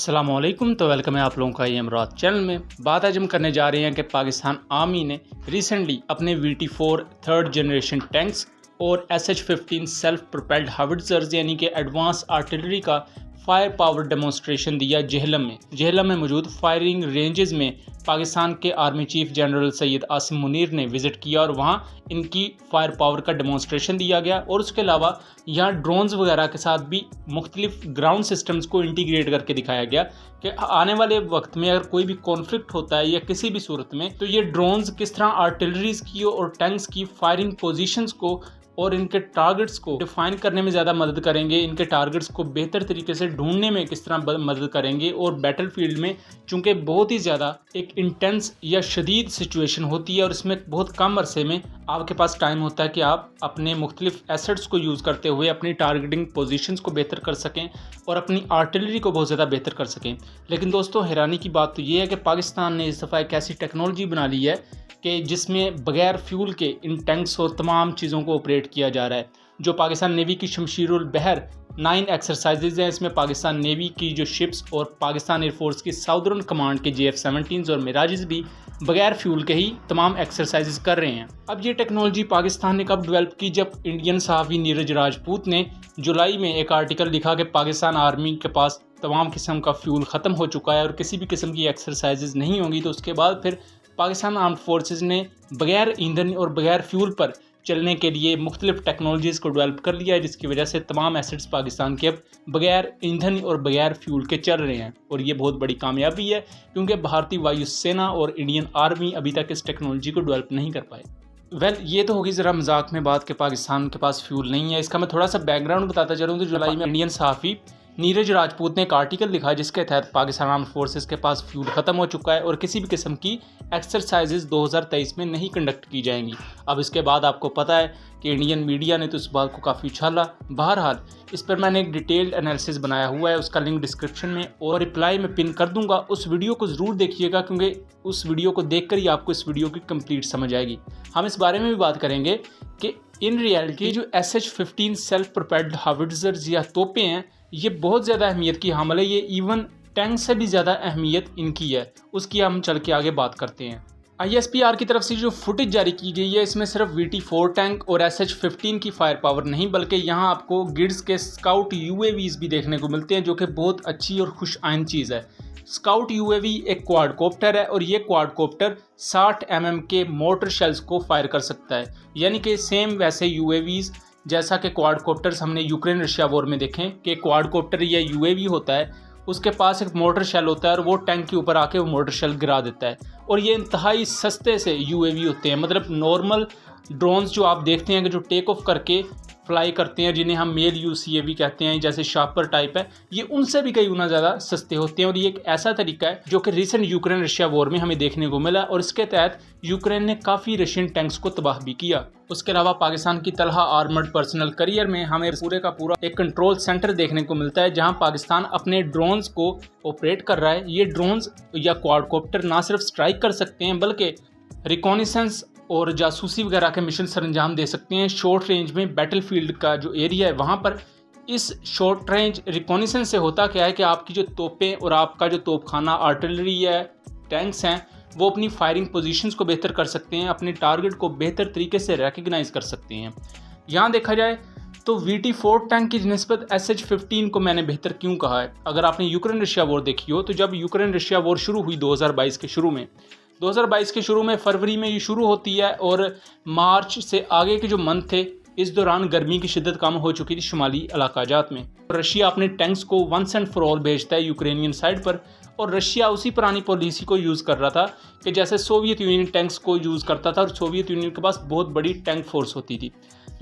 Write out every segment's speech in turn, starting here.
अस्सलामुअलैकुम। तो वेलकम है आप लोगों का इमरात चैनल में। बात आज हम करने जा रहे हैं कि पाकिस्तान आर्मी ने रिसेंटली अपने VT4 थर्ड जनरेशन टैंक्स और SH-15 सेल्फ प्रोपेल्ड हाविट्जर्स यानी कि एडवांस आर्टिलरी का फायर पावर डेमोन्स्ट्रेशन दिया जेहलम में मौजूद फायरिंग रेंजेस में पाकिस्तान के army chief general Syed Asim Munir ने विज़िट किया और वहां इनकी फायर पावर का डेमोन्स्ट्रेशन दिया गया। और उसके अलावा यहाँ ड्रोन्स वगैरह के साथ भी मुख्तलिफ ग्राउंड सिस्टम्स को इंटीग्रेट करके दिखाया गया कि आने वाले वक्त में अगर कोई भी कॉन्फ्लिक्ट होता है या किसी भी सूरत में तो ये ड्रोन्स किस तरह आर्टिलरीज की और टैंक्स की फायरिंग पोजीशंस को और इनके टारगेट्स को डिफाइन करने में ज़्यादा मदद करेंगे, इनके टारगेट्स को बेहतर तरीके से ढूंढने में किस तरह मदद करेंगे। और बैटलफील्ड में चूंकि बहुत ही ज़्यादा एक इंटेंस या शदीद सिचुएशन होती है और इसमें बहुत कम अरसे में आपके पास टाइम होता है कि आप अपने मुख्तलिफ एसेट्स को यूज़ करते हुए अपनी टारगेटिंग पोजीशंस को बेहतर कर सकें और अपनी आर्टिलरी को बहुत ज़्यादा बेहतर कर सकें। लेकिन दोस्तों, हैरानी की बात तो ये है कि पाकिस्तान ने इस दफ़ा एक ऐसी टेक्नोलॉजी बना ली है कि जिसमें बगैर फ्यूल के इन टैंक्स और तमाम चीज़ों को ऑपरेट किया जा रहा है। जो पाकिस्तान नेवी की शमशीरुल बहर 9 एक्सरसाइजेज हैं, इसमें पाकिस्तान नेवी की जो शिप्स और पाकिस्तान एयरफोर्स की साउदर्न कमांड के JF-17 और मिराजेस भी बगैर फ्यूल के ही तमाम एक्सरसाइजेज कर रहे हैं। अब ये टेक्नोलॉजी पाकिस्तान ने कब डेवलप की, जब इंडियन सहाफ़ी नीरज राजपूत ने जुलाई में एक आर्टिकल लिखा कि पाकिस्तान आर्मी के पास तमाम किस्म का फ्यूल ख़त्म हो चुका है और किसी भी किस्म की एक्सरसाइजेज नहीं होंगी। तो उसके बाद फिर पाकिस्तान आर्म्ड फोर्सेस ने बगैर ईंधन और बगैर फ्यूल पर चलने के लिए मुख्तलिफ टेक्नोलॉजीज़ को डेवलप कर लिया है, जिसकी वजह से तमाम एसेट्स पाकिस्तान के अब बगैर ईंधन और बगैर फ्यूल के चल रहे हैं। और ये बहुत बड़ी कामयाबी है क्योंकि भारतीय वायुसेना और इंडियन आर्मी अभी तक इस टेक्नोलॉजी को डेवलप नहीं कर पाए। ये तो होगी ज़रा मजाक में बात कि पाकिस्तान के पास फ्यूल नहीं है। इसका मैं थोड़ा सा बैकग्राउंड बताता चलूँ तो जुलाई में इंडियन सहाफ़ी नीरज राजपूत ने एक आर्टिकल लिखा जिसके तहत पाकिस्तान आर्म्ड फोर्सेस के पास फ्यूल ख़त्म हो चुका है और किसी भी किस्म की एक्सरसाइजेज 2023 में नहीं कंडक्ट की जाएंगी। अब इसके बाद आपको पता है कि इंडियन मीडिया ने तो इस बात को काफ़ी उछाला। बहरहाल इस पर मैंने एक डिटेल्ड एनालिसिस बनाया हुआ है, उसका लिंक डिस्क्रिप्शन में और रिप्लाई में पिन कर दूंगा। उस वीडियो को ज़रूर देखिएगा क्योंकि उस वीडियो को देखकर ही आपको इस वीडियो की कंप्लीट समझ आएगी। हम इस बारे में भी बात करेंगे कि इन रियलिटी जो SH-15 सेल्फ प्रोपेल्ड हाविट्जर्स या तोपें हैं, ये बहुत ज़्यादा अहमियत की हामिल है। ये इवन टैंक से भी ज़्यादा अहमियत इनकी है, उसकी हम चल के आगे बात करते हैं। ISPR की तरफ से जो फुटेज जारी की गई है इसमें सिर्फ VT4 टैंक और SH-15 की फायर पावर नहीं बल्कि यहाँ आपको गिड्स के स्काउट UAVs भी देखने को मिलते हैं, जो कि बहुत अच्छी और खुश आइंद चीज़ है। स्काउट UAV एक क्वाडकोप्टर है और ये क्वाडकोप्टर 60 mm के मोटर शेल्स को फायर कर सकता है, यानी कि सेम वैसे UAVs जैसा कि क्वाडकोप्टर्स हमने यूक्रेन रशिया वॉर में देखें कि क्वाडकोप्टर या UAV होता है, उसके पास एक मोटर शेल होता है और वो टैंक के ऊपर आके वो मोटर शेल गिरा देता है। और ये इंतहाई सस्ते से UAV होते हैं, मतलब नॉर्मल ड्रोन्स जो आप देखते हैं कि जो टेक ऑफ करके फ्लाई करते हैं, जिन्हें हम मेल UCAV कहते हैं, जैसे शार्पर टाइप है, ये उनसे भी कई गुना ज़्यादा सस्ते होते हैं। और ये एक ऐसा तरीका है जो कि रिसेंट यूक्रेन रशिया वॉर में हमें देखने को मिला और इसके तहत यूक्रेन ने काफ़ी रशियन टैंक्स को तबाह भी किया। उसके अलावा पाकिस्तान की तलहा आर्मर्ड पर्सनल करियर में हमें पूरे का पूरा एक कंट्रोल सेंटर देखने को मिलता है जहां पाकिस्तान अपने ड्रोन्स को ऑपरेट कर रहा है। ये ड्रोन्स या क्वाडकोप्टर ना सिर्फ स्ट्राइक कर सकते हैं बल्कि रिकॉनिसेंस और जासूसी वगैरह के मिशन सरंजाम दे सकते हैं। शॉर्ट रेंज में बैटलफील्ड का जो एरिया है वहाँ पर इस शॉर्ट रेंज रिकॉनिसेंस से होता क्या है कि आपकी जो तोपें और आपका जो तोपखाना आर्टिलरी है, टैंक्स हैं, वो अपनी फायरिंग पोजीशंस को बेहतर कर सकते हैं, अपने टारगेट को बेहतर तरीके से रिकग्नाइज कर सकते हैं। यहाँ देखा जाए तो VT4 टैंक की निस्बत SH-15 को मैंने बेहतर क्यों कहा है। अगर आपने यूक्रेन रशिया वॉर देखी हो तो जब यूक्रेन रशिया वॉर शुरू हुई 2022 के शुरू में फरवरी में ये शुरू होती है और मार्च से आगे के जो मंथ थे इस दौरान गर्मी की शिद्दत कम हो चुकी थी शुमाली इलाकाजात में। रशिया अपने टैंक्स को वंस एंड फॉर ऑल भेजता है यूक्रेनियन साइड पर और रशिया उसी पुरानी पॉलिसी को यूज़ कर रहा था कि जैसे सोवियत यूनियन टैंक्स को यूज़ करता था और सोवियत यूनियन के पास बहुत बड़ी टैंक फोर्स होती थी।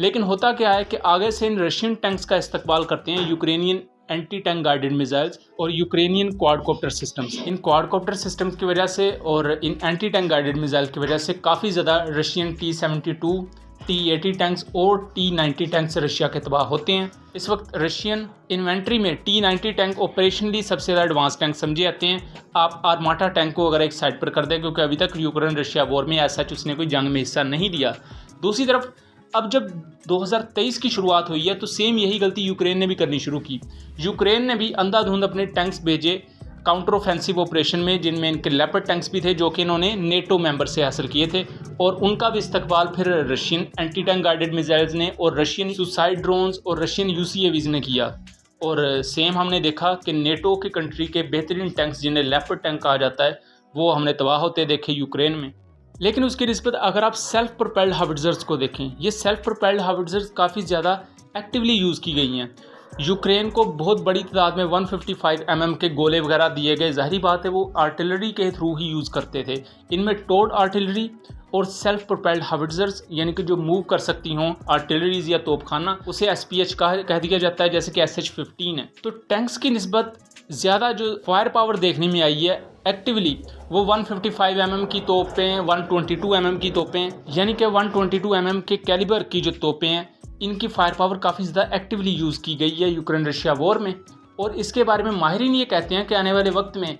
लेकिन होता क्या है कि आगे से इन रशियन टैंक्स का इस्तेमाल करते हैं Ukrainian anti tank guided missiles और यूक्रेनियन क्वाडकोप्टर सिस्टम्स। इन क्वाडकोप्टर सिस्टम्स की वजह से और इन एंटी टैंक गाइडेड मिसाइल की वजह से काफ़ी ज़्यादा रशियन T-72, T-80 टैंक्स और T-90 टैंक्स रशिया के तबाह होते हैं। इस वक्त रशियन इन्वेंट्री में T-90 टैंक ऑपरेशनली सबसे ज़्यादा एडवांस टैंक समझे जाते हैं। आप आर्माटा टैंक को अगर एक साइड पर कर दें क्योंकि अभी तक यूक्रेन रशिया वॉर में ऐसा उसने कोई जंग में हिस्सा नहीं लिया। दूसरी तरफ अब जब 2023 की शुरुआत हुई है तो सेम यही गलती यूक्रेन ने भी करनी शुरू की। यूक्रेन ने भी अंधाधुंध अपने टैंक्स भेजे काउंटर ऑफेंसिव ऑपरेशन में, जिनमें इनके लेपर्ड टैंक्स भी थे जो कि इन्होंने नेटो मेंबर से हासिल किए थे, और उनका भी इस्तकबाल फिर Russian anti tank guided missiles ने और रशियन सुसाइड ड्रोन्स और रशियन यूसीएवीज ने किया। और सेम हमने देखा कि नेटो के कंट्री के बेहतरीन टैंक्स, जिन्हें लेपर्ड टैंक कहा जाता है, वो हमने तबाह होते देखे यूक्रेन में। लेकिन उसकी निस्बत अगर आप सेल्फ प्रोपेल्ड हाविट्जर्स को देखें, ये सेल्फ प्रोपेल्ड हाविट्जर्स काफ़ी ज़्यादा एक्टिवली यूज़ की गई हैं। यूक्रेन को बहुत बड़ी तादाद में 155 mm के गोले वगैरह दिए गए। ज़ाहिर बात है वो आर्टिलरी के थ्रू ही यूज़ करते थे। इनमें टोड आर्टिलरी और सेल्फ प्रोपेल्ड हाविट्जर्स, यानी कि जो मूव कर सकती हों आर्टिलरीज या तोपखाना, उसे SPH कह दिया जाता है, जैसे कि SH-15 है। तो टैंक्स की निस्बत ज़्यादा जो फायर पावर देखने में आई है एक्टिवली, वो 155 mm की तोपें, 122 mm की तोपें, यानी कि 122 mm के कैलिबर की जो तोपें हैं, इनकी फायर पावर काफ़ी ज़्यादा एक्टिवली यूज़ की गई है यूक्रेन रशिया वॉर में। और इसके बारे में माहिरीन ये कहते हैं कि आने वाले वक्त में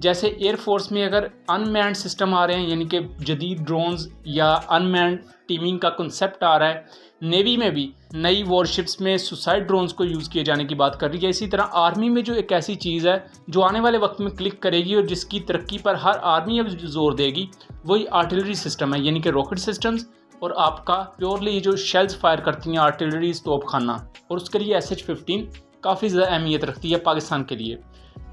जैसे एयरफोर्स में अगर अनमैन्ड सिस्टम आ रहे हैं, यानी कि जदीद ड्रोन्स या अनमैन्ड टीमिंग का कंसेप्ट आ रहा है, नेवी में भी नई वॉरशिप्स में सुसाइड ड्रोन्स को यूज़ किए जाने की बात कर रही है। इसी तरह आर्मी में जो एक ऐसी चीज़ है जो आने वाले वक्त में क्लिक करेगी और जिसकी तरक्की पर हर आर्मी अब जोर देगी, वही आर्टिलरी सिस्टम है, यानी कि रॉकेट सिस्टम्स और आपका प्योरली ये जो शेल्स फायर करती हैं आर्टिलरी तोपखाना, और उसके लिए SH-15 काफ़ी ज़्यादा अहमियत रखती है पाकिस्तान के लिए।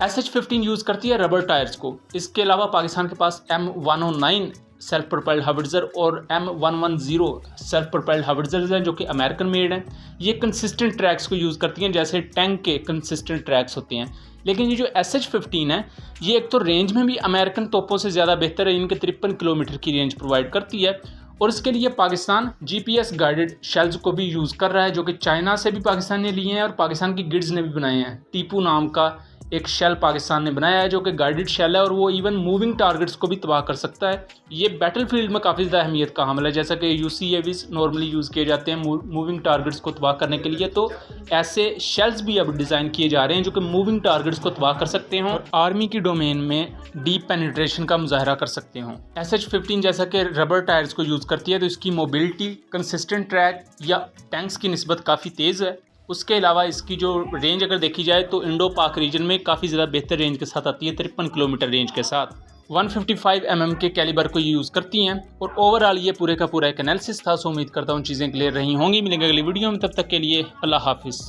SH-15 यूज़ करती है रबर टायर्स को। इसके अलावा पाकिस्तान के पास M109 सेल्फ प्रोपेल्ड हाविट्जर और M110 सेल्फ प्रोपेल्ड हाविट्जर्स हैं जो कि अमेरिकन मेड हैं। ये कंसिस्टेंट ट्रैक्स को यूज़ करती हैं, जैसे टैंक के कंसिस्टेंट ट्रैक्स होते हैं। लेकिन ये जो SH-15 है, ये एक तो रेंज में भी अमेरिकन तोपों से ज़्यादा बेहतर है, इनके 53 किलोमीटर की रेंज प्रोवाइड करती है। और इसके लिए पाकिस्तान GPS गाइडेड शेल्स को भी यूज़ कर रहा है, जो कि चाइना से भी पाकिस्तान ने लिए हैं और पाकिस्तान की गिड्स ने भी बनाए हैं। टीपू नाम का एक शेल पाकिस्तान ने बनाया है जो कि गाइडेड शेल है, और वो इवन मूविंग टारगेट्स को भी तबाह कर सकता है। ये बैटलफील्ड में काफ़ी ज़्यादा अहमियत का हामिल है, जैसा कि UCAVs नॉर्मली यूज़ किए जाते हैं मूविंग टारगेट्स को तबाह करने के लिए। तो ऐसे शेल्स भी अब डिज़ाइन किए जा रहे हैं जो कि मूविंग टारगेट्स को तबाह कर सकते हों और आर्मी की डोमेन में डीप पेनिट्रेशन का मुजाहरा कर सकते हों। SH-15 जैसा कि रबर टायर्स को यूज़ करती है, तो इसकी मोबिलिटी कंसिस्टेंट ट्रैक या टैंक्स की निस्बत काफ़ी तेज़ है। उसके अलावा इसकी जो रेंज अगर देखी जाए तो इंडो पाक रीजन में काफ़ी ज़्यादा बेहतर रेंज के साथ आती है, 53 किलोमीटर रेंज के साथ। 155 mm के कैलिबर को यूज़ करती हैं। और ओवरऑल ये पूरे का पूरा एक एनालिसिस था। सो उम्मीद करता हूँ चीज़ें क्लियर रही होंगी। मिलेंगे अगली वीडियो में, तब तक के लिए अल्लाह हाफिज़।